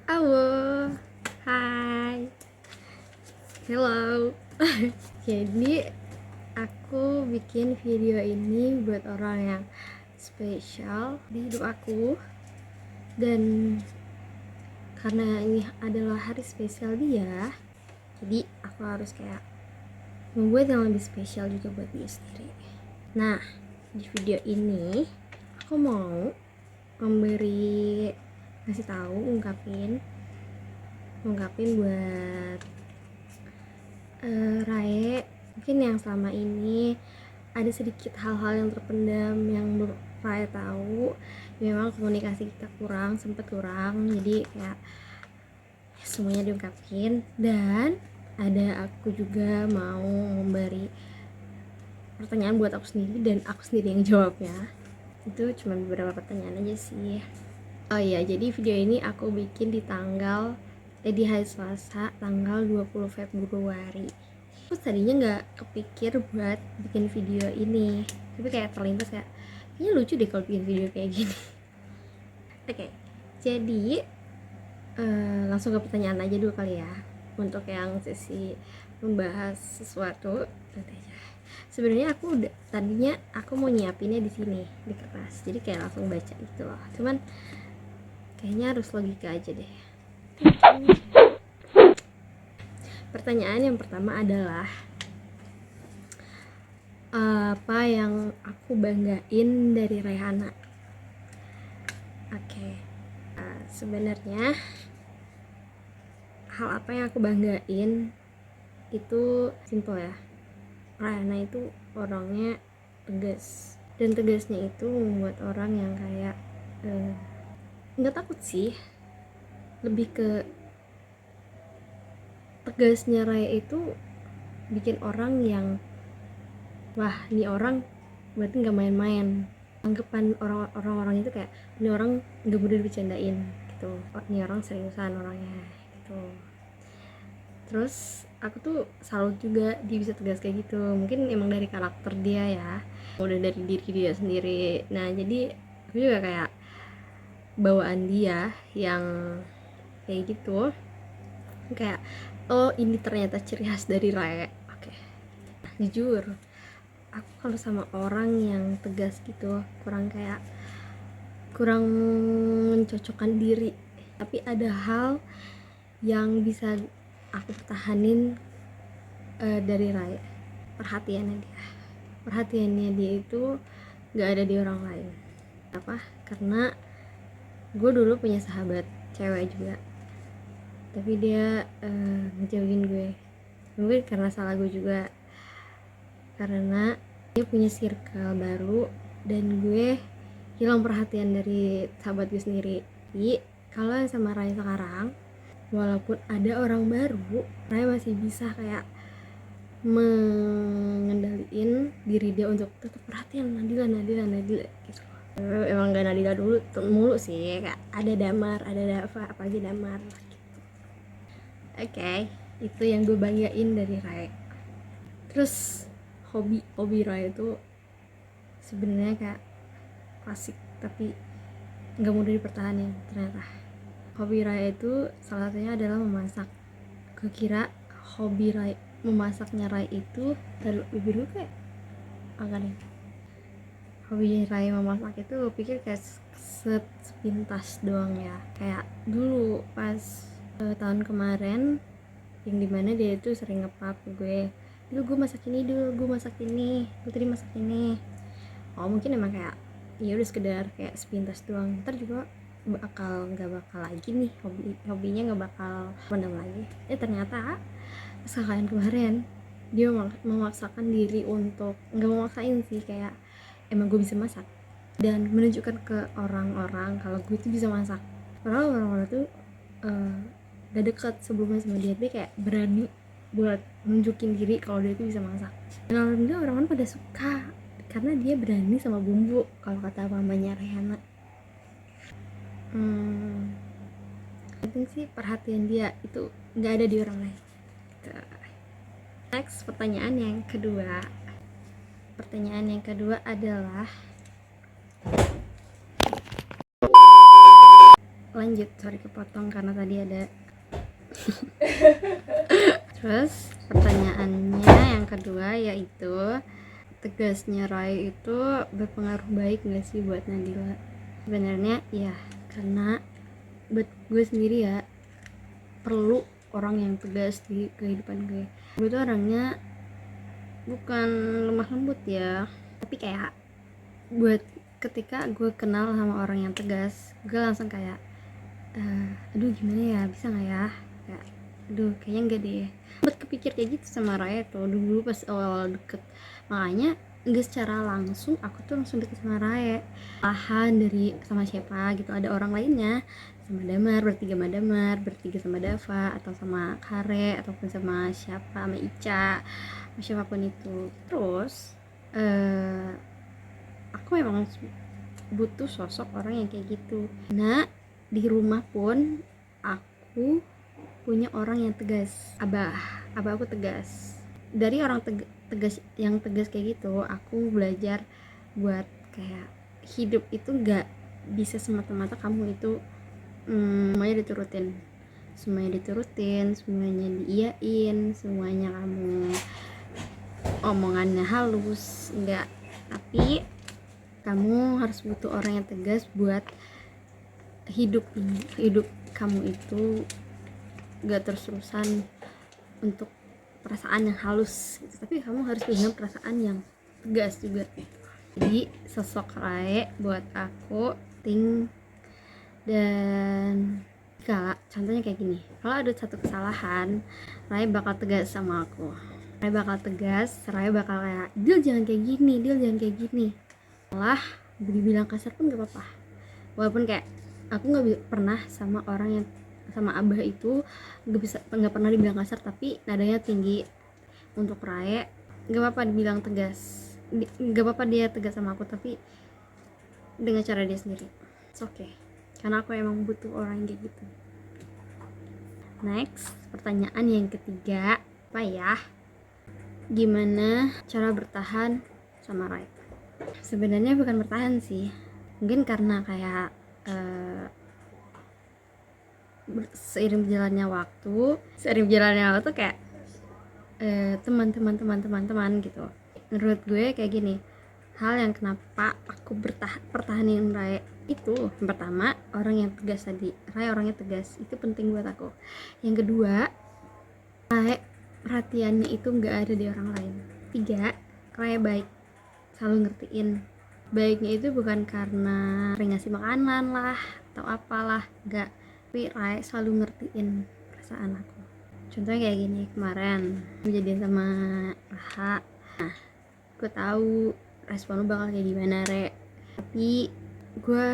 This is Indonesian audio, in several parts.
Halo, hai, hello. Jadi aku bikin video ini buat orang yang spesial di hidup aku. Dan karena ini adalah hari spesial dia, jadi aku harus kayak membuat yang lebih spesial juga buat dia sendiri. Nah, di video ini aku mau ngasih tahu, ungkapin buat Rae, mungkin yang selama ini ada sedikit hal-hal yang terpendam yang belum Rae tahu. Memang komunikasi kita sempat kurang, jadi kayak semuanya diungkapin. Dan aku juga mau memberi pertanyaan buat aku sendiri dan aku sendiri yang jawabnya. Itu cuma beberapa pertanyaan aja sih. Oh iya, jadi video ini aku bikin di hari Selasa tanggal 20 Februari. Aku tadinya nggak kepikir buat bikin video ini, tapi kayak terlintas kayak kayaknya lucu deh kalau bikin video kayak gini. Oke, jadi langsung ke pertanyaan aja dulu kali ya. Untuk yang sesi membahas sesuatu nanti aja. Sebenarnya tadinya aku mau nyiapinnya di sini di kertas, jadi kayak langsung baca gitu loh. Cuman kayaknya harus logika aja deh. Pertanyaan yang pertama adalah apa yang aku banggain dari Raihana? Oke. Sebenarnya hal apa yang aku banggain itu simple ya. Raihana itu orangnya tegas, dan tegasnya itu membuat orang yang kayak nggak takut sih, lebih ke tegasnya Raya itu bikin orang yang wah, ini orang berarti nggak main-main. Anggapan orang-orang itu kayak ini orang nggak mudah dibicarain gitu. Oh, ini orang seriusan orangnya gitu. Terus aku tuh salut juga dia bisa tegas kayak gitu. Mungkin emang dari karakter dia ya, udah dari diri dia sendiri. Nah, jadi aku juga kayak bawaan dia yang kayak gitu, kayak oh, ini ternyata ciri khas dari Raya. Oke. Nah, jujur aku kalau sama orang yang tegas gitu kurang mencocokkan diri, tapi ada hal yang bisa aku pertahanin dari Raya. Perhatiannya dia itu gak ada di orang lain. Apa? Karena gue dulu punya sahabat cewek juga, tapi dia ngejauhin gue. Mungkin karena salah gue juga, karena dia punya circle baru dan gue hilang perhatian dari sahabat gue sendiri. Jadi kalau sama Raya sekarang, walaupun ada orang baru, Raya masih bisa kayak mengendaliin diri dia untuk tetap perhatian Nadila gitu. Emang gak Nadila dulu mulu sih, kayak ada Damar, ada Dava, apalagi Damar gitu. Oke, itu yang gue banggain dari Raya. Terus hobi Raya itu sebenarnya kayak klasik tapi nggak mudah dipertahankan ternyata. Hobi Raya itu salah satunya adalah memasak. Gue kira hobi Raya memasaknya Raya itu lebih dulu kayak agak nih. Hobi Raya memasak itu gue pikir kayak sepintas doang ya. Kayak dulu pas tahun kemarin yang dimana dia itu sering nge-pub gue, gue masak ini, gue tadi masak ini. Oh, mungkin emang kayak ya udah sekedar kayak sepintas doang, ntar juga nggak bakal lagi nih hobinya nggak bakal pendam lagi. Ternyata sekalian kemarin dia memaksakan diri untuk, nggak memaksain sih, kayak emang gue bisa masak dan menunjukkan ke orang-orang kalau gue tuh bisa masak. Padahal orang-orang tuh gak dekat sebelumnya sama dia, tapi kayak berani buat nunjukin diri kalau dia tuh bisa masak. Dan alhamdulillah orang-orang pada suka karena dia berani sama bumbu, kalau kata mamanya Rehana. Penting sih perhatian dia itu nggak ada di orang lain. Next, pertanyaan yang adalah lanjut, sorry kepotong karena tadi ada terus pertanyaannya yang kedua yaitu tegasnya Rai itu berpengaruh baik gak sih buat Nadila? Sebenarnya ya, karena buat gue sendiri ya perlu orang yang tegas di kehidupan gue. Gue tuh orangnya bukan lemah lembut ya, tapi kayak buat ketika gue kenal sama orang yang tegas, gue langsung kayak aduh gimana ya, bisa nggak ya, kayak aduh kayaknya enggak deh. Buat kepikir kayak gitu sama Raya tuh dulu pas awal deket, makanya enggak secara langsung aku tuh langsung deket sama Raya, lahan dari sama siapa gitu, ada orang lainnya, sama Damar, bertiga sama Damar, bertiga sama Dava, atau sama Kare, ataupun sama siapa, sama Ica, sama siapapun itu. Terus aku memang butuh sosok orang yang kayak gitu. Nah di rumah pun aku punya orang yang tegas. Abah aku tegas. Dari orang tegas yang tegas kayak gitu, aku belajar buat kayak hidup itu gak bisa semata-mata kamu itu semuanya diturutin, semuanya diiyain, semuanya kamu omongannya halus, enggak. Tapi kamu harus butuh orang yang tegas buat hidup kamu itu gak terus-terusan untuk perasaan yang halus gitu. Tapi kamu harus punya perasaan yang tegas juga. Jadi sosok Rae buat aku penting. Dan contohnya kayak gini, kalau ada satu kesalahan, Rae bakal tegas sama aku. Rae bakal kayak Dil jangan kayak gini, malah dibilang kasar pun gak apa-apa. Walaupun kayak aku nggak pernah sama orang yang sama Abah itu nggak pernah dibilang kasar, tapi nadanya tinggi. Untuk Rae nggak apa-apa dibilang tegas, nggak apa-apa dia tegas sama aku, tapi dengan cara dia sendiri. It's okay, karena aku emang butuh orang kayak gitu. Next, pertanyaan yang ketiga, apa ya? Gimana cara bertahan sama Rae? Sebenarnya bukan bertahan sih, mungkin karena kayak seiring berjalannya waktu kayak teman gitu. Menurut gue kayak gini, hal yang kenapa aku pertahanin Rai itu, yang pertama orang yang tegas tadi. Rai orangnya tegas, itu penting buat aku. Yang kedua, Rai perhatiannya itu nggak ada di orang lain. Tiga, Rai baik, selalu ngertiin. Baiknya itu bukan karena sering ngasih makanan lah atau apalah, enggak, tapi Rai selalu ngertiin perasaan aku. Contohnya kayak gini, kemarin kejadian sama Raha. Nah, gue tahu respon lu bakal kayak gimana, Re, tapi gue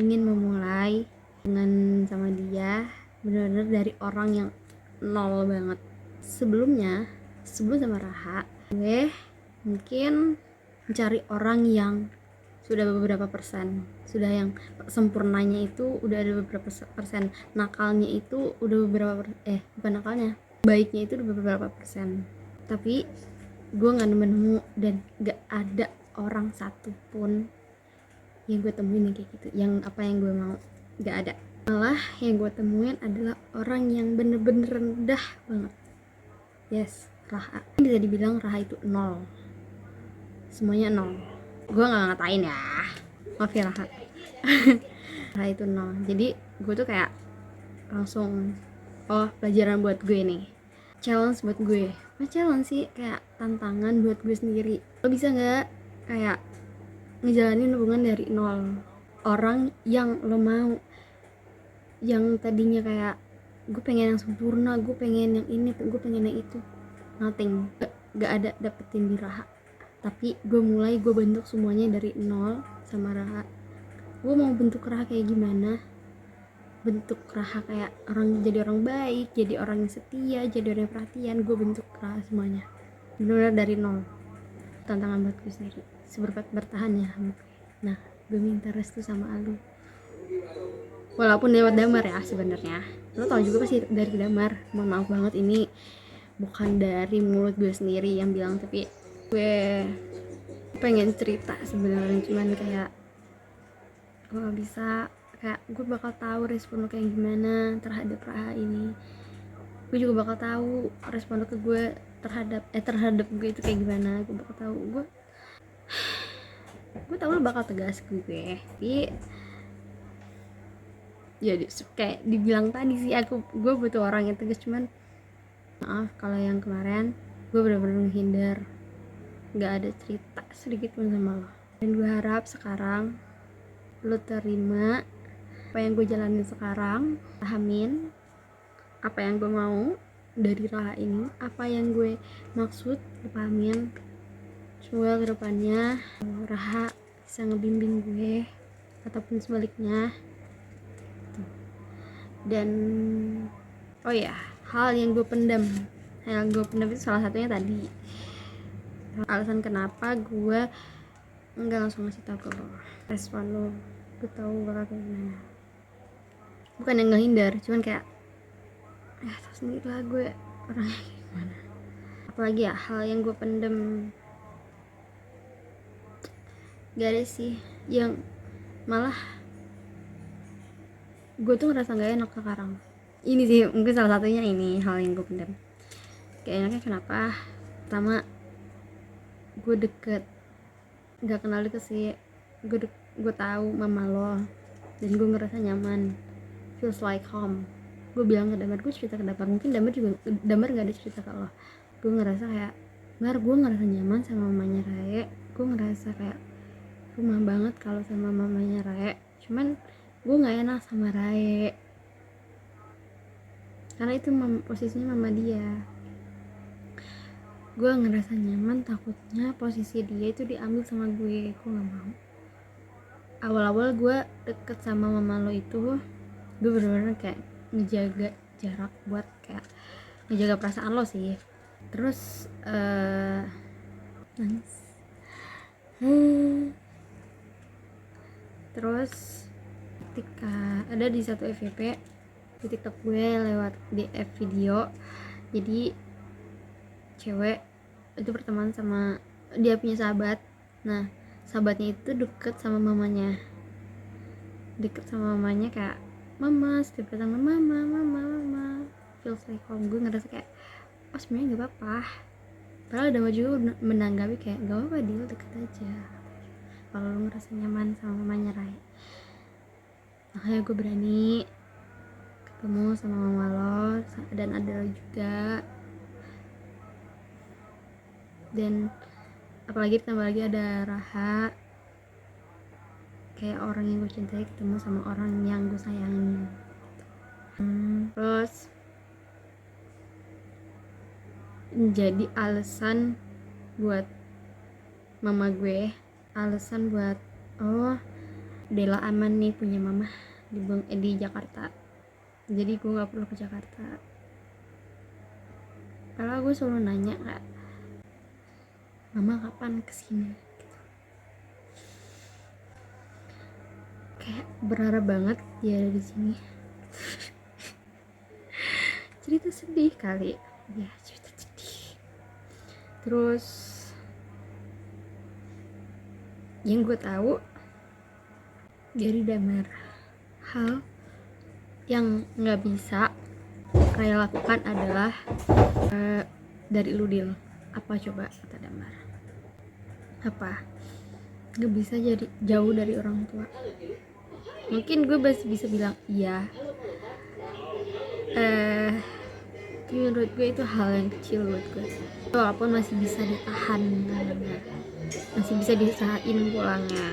ingin memulai dengan sama dia benar-benar dari orang yang nol banget. Sebelum sama Raha, gue mungkin mencari orang yang sudah beberapa persen, sudah yang sempurnanya itu udah ada beberapa persen, nakalnya itu udah beberapa bukan nakalnya, baiknya itu udah beberapa persen. Tapi gue nggak nemu dan nggak ada orang satu pun yang gue temuin yang kayak gitu, yang apa yang gue mau, nggak ada. Malah yang gue temuin adalah orang yang bener-bener rendah banget. Yes, Raha. Bisa dibilang Raha itu nol, semuanya nol. Gue nggak ngatain ya, maaf ya Raha. Raha itu nol. Jadi gue tuh kayak langsung, oh pelajaran buat gue nih, challenge buat gue. Challenge sih, kayak tantangan buat gue sendiri. Lo bisa nggak kayak ngejalanin hubungan dari nol, orang yang lo mau, yang tadinya kayak gue pengen yang sempurna, gue pengen yang ini, gue pengen yang itu, nothing, gak ada dapetin di Raha. Tapi gue bentuk semuanya dari nol sama Raha. Gue mau bentuk Raha kayak gimana, bentuk Raha kayak orang, jadi orang baik, jadi orang yang setia, jadi orang yang perhatian. Gue bentuk Raha semuanya benar-benar dari nol. Tantangan buat gue sendiri, seberapa bertahan ya. Nah, gue minta restu sama lu, walaupun lewat Damar ya. Sebenarnya lo tau juga pasti dari Damar. Mohon maaf banget, ini bukan dari mulut gue sendiri yang bilang, tapi gue pengen cerita sebenarnya, cuman kayak gue gak bisa kayak gue bakal tahu respon lo kayak gimana terhadap Raha ini. Gue juga bakal tahu respon lo ke gue terhadap gue itu kayak gimana. Gue bakal tahu, gue tahu lo bakal tegas ke gue, tapi ya kayak dibilang tadi sih, gue butuh orang yang tegas. Cuman maaf kalau yang kemarin gue benar-benar menghindar, nggak ada cerita sedikit pun sama lo. Dan gue harap sekarang lo terima apa yang gue jalanin sekarang, pahamin apa yang gue mau dari Raha ini, apa yang gue maksud, lo pahamin. Semoga kedepannya Raha bisa ngebimbing gue ataupun sebaliknya. Dan oh ya, hal yang gue pendam itu salah satunya tadi alasan kenapa gue enggak langsung ngasih tau ke lo respon lo. Gue tahu bakal kayak gimana, bukan yang ngehindar, cuman kayak ya tau sendiri lah gue orangnya kayak gimana. Apalagi ya hal yang gue pendam, gak ada sih, yang malah gue tuh ngerasa gak enak sekarang. Ini sih mungkin salah satunya, ini hal yang gue pendam. Gak enaknya kenapa? Pertama, gue deket, gak kenal deket sih, gue tahu mama lo dan gue ngerasa nyaman, feels like home. Gue bilang ke Damar, gue cerita ke Damar, mungkin Damar gak ada cerita ke lo. Gue ngerasa kayak gue ngerasa nyaman sama mamanya Rae, gue ngerasa kayak rumah banget kalau sama mamanya Rae. Cuman gue nggak enak sama Rae karena itu posisinya mama dia. Gue ngerasa nyaman, takutnya posisi dia itu diambil sama gue nggak mau. Awal-awal gue deket sama mama lo itu, gue bener-bener kayak ngejaga jarak buat kayak ngejaga perasaan lo sih. Terus nangis. Terus ketika ada di satu FYP di TikTok gue lewat DF video, jadi cewek itu berteman sama dia punya sahabat. Nah sahabatnya itu deket sama mamanya, kayak mama, setiap datang mama feels like home. Gue ngerasa kayak oh sebenarnya gak apa-apa, padahal ada juga menanggapi kayak gak apa-apa, dia deket aja kalau lo ngerasa nyaman sama mamanya Rai. Makanya gue berani ketemu sama mama lo dan ada lo juga. Dan apalagi ditambah lagi ada Raha, kayak orang yang gue cintai ketemu sama orang yang gue sayangi. Terus jadi alasan buat mama gue, alasan buat oh Dela aman nih punya mama di Jakarta, jadi gue nggak perlu ke Jakarta. Kalau gue selalu nanya kak, mama kapan kesini gitu. Kayak berharap banget dia ada di sini. Cerita sedih kali ya, cerita sedih. Terus yang gue tahu dari Damar, hal yang nggak bisa Raya lakukan adalah dari Ludil. Apa coba kata Damar? Apa? Nggak bisa jadi jauh dari orang tua. Mungkin gue masih bisa bilang iya, tapi menurut gue itu hal yang kecil buat gue. Walaupun masih bisa ditahan, masih bisa diusahain pulangnya.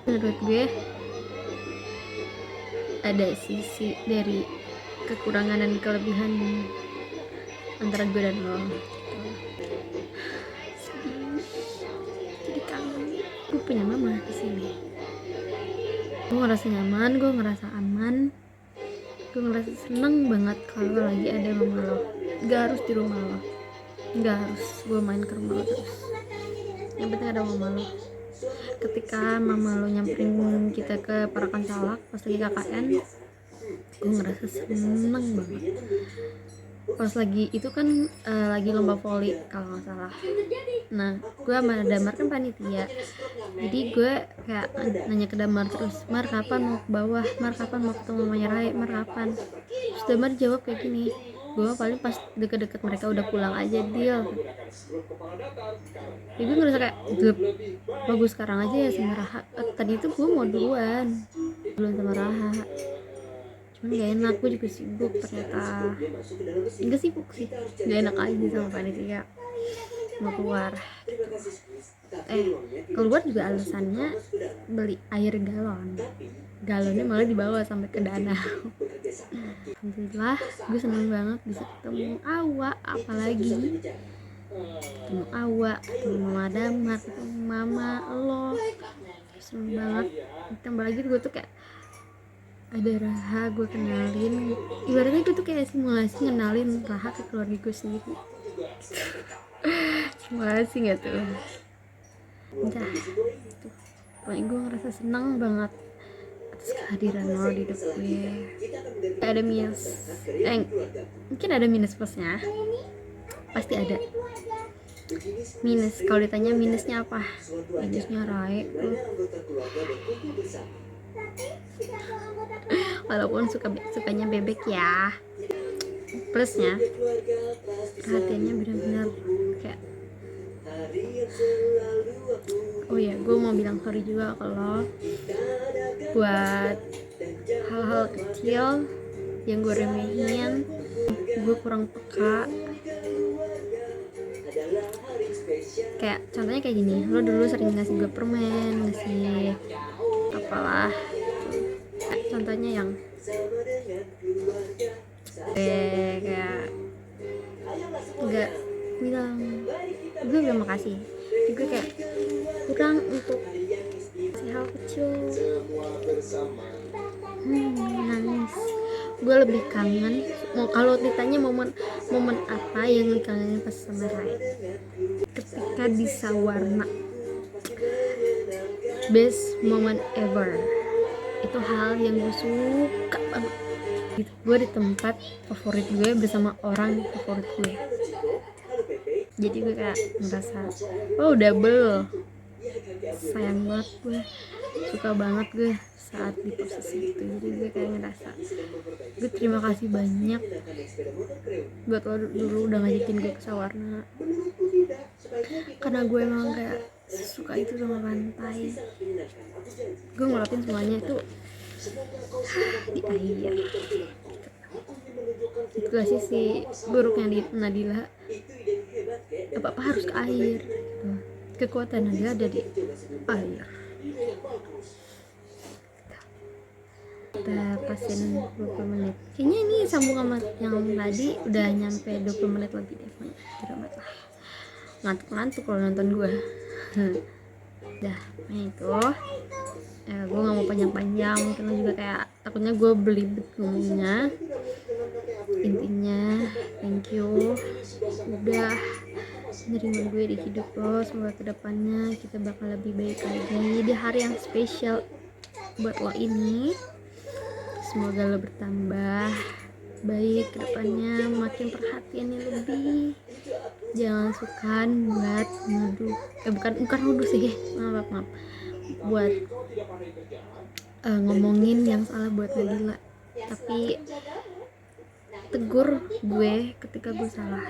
Menurut gue ada sisi dari kekurangan dan kelebihan antara gue dan lo. Sedih, jadi kangen. Gue punya mama di sini. Gue ngerasa nyaman, gue ngerasa aman, gue ngerasa seneng banget kalau lagi ada mama lo. Gak harus di rumah lo, gak harus gue main ke rumah lo terus, yang penting ada mama lo. Ketika mama lo nyamperin kita ke Parakan Salak pas lagi KKN, gue ngerasa seneng banget. pas lagi itu kan lagi lomba voli kalau nggak salah. Nah gue sama Damar kan panitia, jadi gue kayak nanya ke Damar terus, Mar kapan mau ke bawah, Mar kapan mau ketemu mamanya Rai, Mar kapan. Terus Damar jawab kayak gini, gue paling pas deket-deket mereka udah pulang aja deal. Jadi gue ngerasa kayak bagus sekarang aja ya sama Raha. Tadi itu gue mau duluan belum sama Raha, cuman gak enak, gue juga sibuk ternyata. Enggak sibuk sih, gak enak aja sama panitia mau keluar. Keluar juga alasannya beli air galonnya malah dibawa sampai ke danau. Alhamdulillah gue seneng banget bisa ketemu Awa, apalagi ketemu Awa, ketemu Mama Damar, ketemu Mama lo, seneng banget. Tambah lagi gue tuh kayak ada Raha, gue kenalin, ibaratnya gue tuh kayak simulasi ngenalin Raha ke keluarga gue sendiri. Simulasi nggak tuh? Entah, tuh. Pokoknya gue ngerasa senang banget atas kehadiran lo di hidup gue. Ada minus, mungkin ada minus plusnya, pasti ada minus. Kalau ditanya minusnya apa, minusnya Rai tuh walaupun sukanya bebek ya. Plusnya perhatiannya benar-benar kayak, oh ya gue mau bilang sorry juga kalau buat hal-hal kecil yang gue remehin, gue kurang peka. Kayak contohnya kayak gini, lo dulu sering ngasih gue permen, ngasih apalah, contohnya yang kayak nggak bilang gue bilang makasih juga, kayak kurang untuk si hal kecil. Nangis. Gue lebih kangen, mau kalau ditanya momen apa yang kangen pas sama Rai, ketika di Sawarna, best moment ever. Itu hal yang gue suka banget gitu. Gue di tempat favorit gue bersama orang favorit gue, jadi gue kayak ngerasa oh double sayang banget, gue suka banget gue saat di posisi itu. Jadi gue kayak ngerasa gue terima kasih banyak buat lo dulu udah ngajakin gue ke Sawarna, karena gue emang kayak suka itu sama pantai. Gue ngelakuin semuanya itu di air. Itu gak sih buruknya di Nadila, apa harus ke air gitu. Kekuatan Nadila ada di air. Kita pasin 20 menit, kayaknya ini sambung sama yang tadi udah nyampe 20 menit lebih deh. Tidak masalah, ngantuk kalau nonton gue. Dah, nah itu gue gak mau panjang-panjang, mungkin juga kayak takutnya gue belibet ngomongnya. Intinya thank you udah nerima gue di hidup lo. Semoga kedepannya kita bakal lebih baik lagi di hari yang spesial buat lo ini. Semoga lo bertambah baik kedepannya, makin perhatiannya lebih. Jangan sukan buat nuduh, bukan nuduh sih, maaf buat ngomongin yang salah buat Nadila, tapi tegur gue ketika gue salah.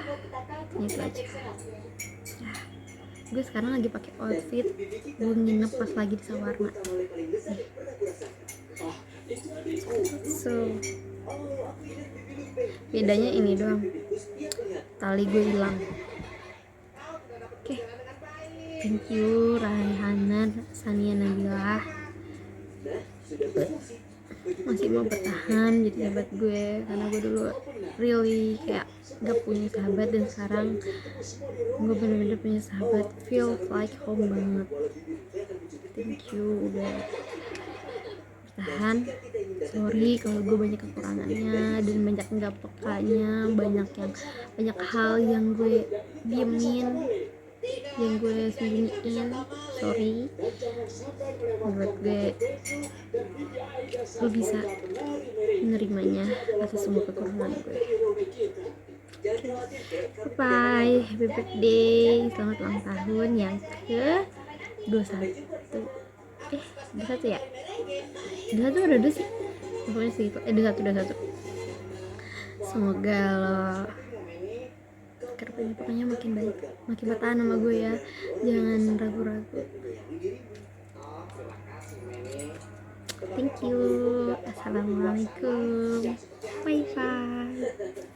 Itu aja ya. Gue sekarang lagi pakai outfit gue nginep pas lagi di Sawarna. So bedanya ini doang, tali gue hilang. Oke, thank you Raihana, Sania, Nabila masih mau bertahan jadi sahabat gue, karena gue dulu really kayak gak punya sahabat, dan sekarang gue bener-bener punya sahabat, feel like home banget. Thank you udah bertahan. Sorry kalau gue banyak kekurangannya dan banyak gak pekanya, banyak hal yang gue diemin, yang gue sembunyiin. Sorry, buat gue lo bisa menerimanya atas semua kekurangan gue. Bye, happy birthday, selamat ulang tahun yang ke 21. 21 ya? 21 udah 2 sih? Pokoknya segitu, 21. Semoga lo kedepannya pokoknya makin baik, makin bertahan sama gue ya. Jangan ragu-ragu. Thank you. Assalamualaikum. Bye bye.